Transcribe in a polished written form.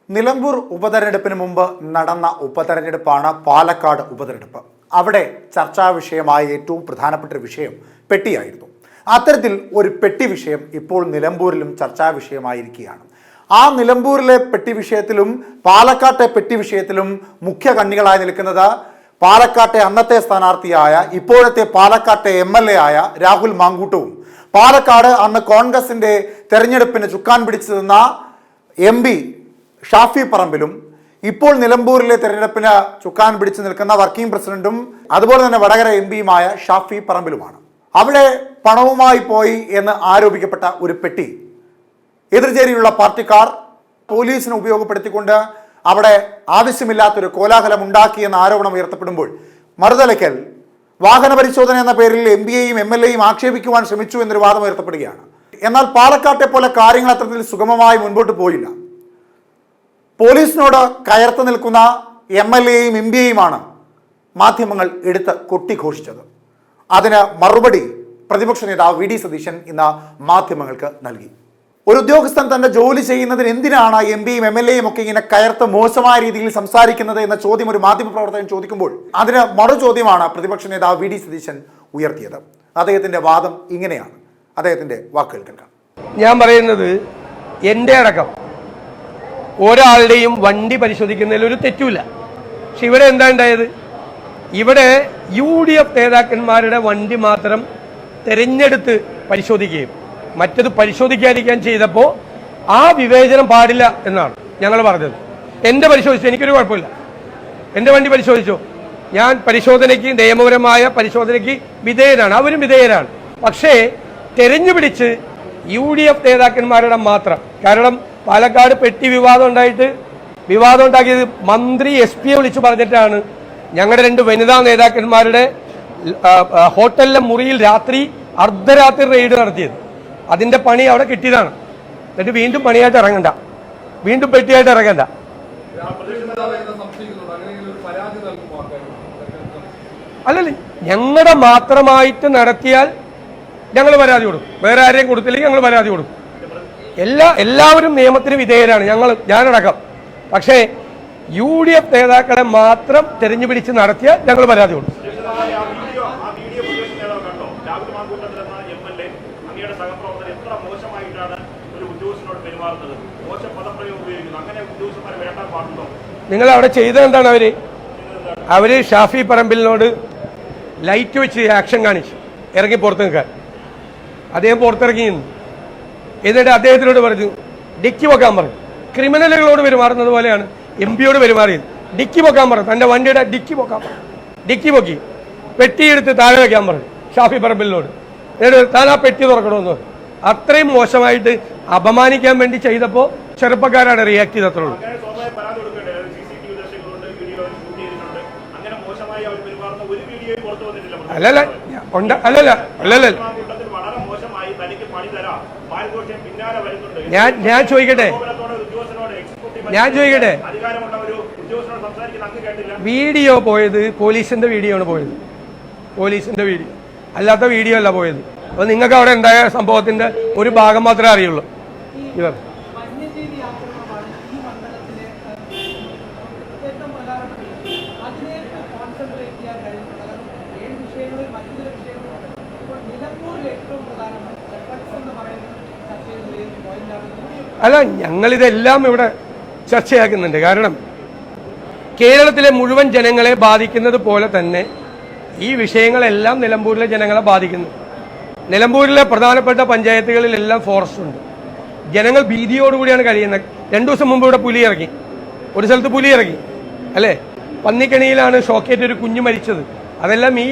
നിലമ്പൂർ ഉപതെരഞ്ഞെടുപ്പിന് മുമ്പ് നടന്ന ഉപതെരഞ്ഞെടുപ്പാണ് പാലക്കാട് ഉപതെരഞ്ഞെടുപ്പ്. അവിടെ ചർച്ചാ വിഷയമായ ഏറ്റവും പ്രധാനപ്പെട്ട ഒരു വിഷയം പെട്ടിയായിരുന്നു. അത്തരത്തിൽ ഒരു പെട്ടി വിഷയം ഇപ്പോൾ നിലമ്പൂരിലും ചർച്ചാ വിഷയമായിരിക്കുകയാണ്. ആ നിലമ്പൂരിലെ പെട്ടി വിഷയത്തിലും പാലക്കാട്ടെ പെട്ടി വിഷയത്തിലും മുഖ്യ കണ്ണികളായി നിൽക്കുന്നത് പാലക്കാട്ടെ അന്നത്തെ സ്ഥാനാർത്ഥിയായ ഇപ്പോഴത്തെ പാലക്കാട്ടെ MLA ആയ രാഹുൽ മാങ്കൂട്ടവും പാലക്കാട് അന്ന് കോൺഗ്രസിന്റെ തെരഞ്ഞെടുപ്പിന് ചുക്കാൻ പിടിച്ചു നിന്ന MP ഷാഫി പറമ്പിലും ഇപ്പോൾ നിലമ്പൂരിലെ തെരഞ്ഞെടുപ്പിന് ചുക്കാൻ പിടിച്ചു നിൽക്കുന്ന വർക്കിംഗ് പ്രസിഡന്റും അതുപോലെ തന്നെ വടകര MPയുമായ ഷാഫി പറമ്പിലുമാണ്. അവിടെ പണവുമായി പോയി എന്ന് ആരോപിക്കപ്പെട്ട ഒരു പെട്ടി എതിർചേരിയുള്ള പാർട്ടിക്കാർ പോലീസിനെ ഉപയോഗപ്പെടുത്തിക്കൊണ്ട് അവിടെ ആവശ്യമില്ലാത്തൊരു കോലാഹലം ഉണ്ടാക്കിയെന്ന ആരോപണം ഉയർത്തപ്പെടുമ്പോൾ മറുതലയ്ക്കൽ വാഹന പരിശോധന എന്ന പേരിൽ MPയെയും MLAയും ആക്ഷേപിക്കുവാൻ ശ്രമിച്ചു എന്നൊരു വാദം ഉയർത്തപ്പെടുകയാണ്. എന്നാൽ പാലക്കാട്ടെ പോലെ കാര്യങ്ങൾ അത്തരത്തിൽ സുഗമമായി മുൻപോട്ട് പോയില്ല. പോലീസിനോട് കയർത്ത് നിൽക്കുന്ന MLAയും MPയെയുമാണ് മാധ്യമങ്ങൾ എടുത്ത് കൊട്ടിഘോഷിച്ചത്. അതിന് മറുപടി പ്രതിപക്ഷ നേതാവ് VD സതീശൻ ഇന്ന് മാധ്യമങ്ങൾക്ക് നൽകി. ഒരു ഉദ്യോഗസ്ഥൻ തന്റെ ജോലി ചെയ്യുന്നതിന് എന്തിനാണ് MPയും MLAയും ഒക്കെ ഇങ്ങനെ കയർത്ത് മോശമായ രീതിയിൽ സംസാരിക്കുന്നത് എന്ന ചോദ്യം ഒരു മാധ്യമപ്രവർത്തകൻ ചോദിക്കുമ്പോൾ അതിന് മറു ചോദ്യമാണ് പ്രതിപക്ഷ നേതാവ് VD സതീശൻ ഉയർത്തിയത്. അദ്ദേഹത്തിന്റെ വാദം ഇങ്ങനെയാണ്. അദ്ദേഹത്തിന്റെ വാക്കുകൾ കേൾക്കാം. ഞാൻ പറയുന്നത് എൻ്റെ അടക്കം ഒരാളുടെയും വണ്ടി പരിശോധിക്കുന്നതിൽ ഒരു തെറ്റുമില്ല. പക്ഷെ ഇവിടെ എന്താ ഉണ്ടായത്? ഇവിടെ UDF നേതാക്കന്മാരുടെ വണ്ടി മാത്രം തെരഞ്ഞെടുത്ത് പരിശോധിക്കുകയും മറ്റത് പരിശോധിക്കാതിരിക്കാൻ ചെയ്തപ്പോൾ ആ വിവേചനം പാടില്ല എന്നാണ് ഞങ്ങൾ പറഞ്ഞത്. എൻ്റെ പരിശോധിച്ചു, എനിക്കൊരു കുഴപ്പമില്ല. എൻ്റെ വണ്ടി പരിശോധിച്ചു. ഞാൻ പരിശോധനയ്ക്ക് നിയമപരമായ പരിശോധനയ്ക്ക് വിധേയനാണ്, അവരും വിധേയരാണ്. പക്ഷേ തെരഞ്ഞുപിടിച്ച് UDF നേതാക്കന്മാരുടെ മാത്രം, കാരണം പാലക്കാട് പെട്ടി വിവാദം ഉണ്ടാക്കിയത് മന്ത്രി SP വിളിച്ചു പറഞ്ഞിട്ടാണ് ഞങ്ങളുടെ 2 വനിതാ നേതാക്കന്മാരുടെ ഹോട്ടലിലെ മുറിയിൽ അർദ്ധരാത്രി റെയ്ഡ് നടത്തിയത്. അതിന്റെ പണി അവിടെ കിട്ടിയതാണ്. എന്നിട്ട് വീണ്ടും പണിയായിട്ട് ഇറങ്ങണ്ട, വീണ്ടും പെട്ടിയായിട്ട് ഇറങ്ങണ്ട. അല്ലല്ല, ഞങ്ങളുടെ മാത്രമായിട്ട് നടത്തിയാൽ ഞങ്ങൾ പരാതി കൊടുക്കും. വേറെ ആരെയും കൊടുത്തില്ലെങ്കിൽ ഞങ്ങൾ പരാതി കൊടുക്കും. എല്ലാവരും നിയമത്തിന് വിധേയരാണ്, ഞാനടക്കം. പക്ഷേ UDF നേതാക്കളെ മാത്രം തെരഞ്ഞുപിടിച്ച് നടത്തിയാൽ ഞങ്ങൾ പരാതി കൊടുക്കും. നിങ്ങൾ അവിടെ ചെയ്തത് എന്താണ്? അവര് ഷാഫി പറമ്പിലിനോട് ലൈറ്റ് വെച്ച് ആക്ഷൻ കാണിച്ചു ഇറങ്ങി പുറത്ത് നിൽക്കാൻ. അദ്ദേഹം പുറത്തിറങ്ങി നിന്നു. എന്നിട്ട് അദ്ദേഹത്തിനോട് പറഞ്ഞു ഡിക്കി പൊക്കാൻ പറഞ്ഞു. ക്രിമിനലുകളോട് പെരുമാറുന്നത് പോലെയാണ് MPയോട് പെരുമാറിയത്. ഡിക്കി പൊക്കാൻ പറഞ്ഞു, തന്റെ വണ്ടിയുടെ ഡിക്കി പൊക്കാൻ പറഞ്ഞു. ഡിക്കി പൊക്കി പെട്ടിയെടുത്ത് താഴെ വെക്കാൻ പറഞ്ഞു ഷാഫി പറമ്പിലിനോട്. എന്നിട്ട് താൻ ആ പെട്ടി തുറക്കണമെന്ന് പറഞ്ഞു. അത്രയും മോശമായിട്ട് അപമാനിക്കാൻ വേണ്ടി ചെയ്തപ്പോൾ ചെറുപ്പക്കാരാണ് റിയാക്ട് ചെയ്തത്രയുള്ളൂ. അല്ലല്ല ഞാൻ ചോദിക്കട്ടെ, വീഡിയോ പോയത് പോലീസിന്റെ വീഡിയോ ആണ് പോയത്. പോലീസിന്റെ വീഡിയോ അല്ലാത്ത വീഡിയോ അല്ല പോയത്. അപ്പൊ നിങ്ങൾക്ക് അവിടെ ഉണ്ടായ സംഭവത്തിന്റെ ഒരു ഭാഗം മാത്രമേ അറിയുള്ളൂ. ഇവർ അല്ല, ഞങ്ങളിതെല്ലാം ഇവിടെ ചർച്ചയാക്കുന്നുണ്ട്. കാരണം കേരളത്തിലെ മുഴുവൻ ജനങ്ങളെ ബാധിക്കുന്നത് പോലെ തന്നെ ഈ വിഷയങ്ങളെല്ലാം നിലമ്പൂരിലെ ജനങ്ങളെ ബാധിക്കുന്നു. നിലമ്പൂരിലെ പ്രധാനപ്പെട്ട പഞ്ചായത്തുകളിലെല്ലാം ഫോറസ്റ്റ് ഉണ്ട്. ജനങ്ങൾ ഭീതിയോടുകൂടിയാണ് കഴിയുന്നത്. 2 ദിവസം മുമ്പ് ഇവിടെ പുലി ഇറങ്ങി, ഒരു സ്ഥലത്ത് പുലി ഇറങ്ങി അല്ലേ? പന്നിക്കണിയിലാണ് ഷോക്കേറ്റ് ഒരു കുഞ്ഞു മരിച്ചത്. അതെല്ലാം ഈ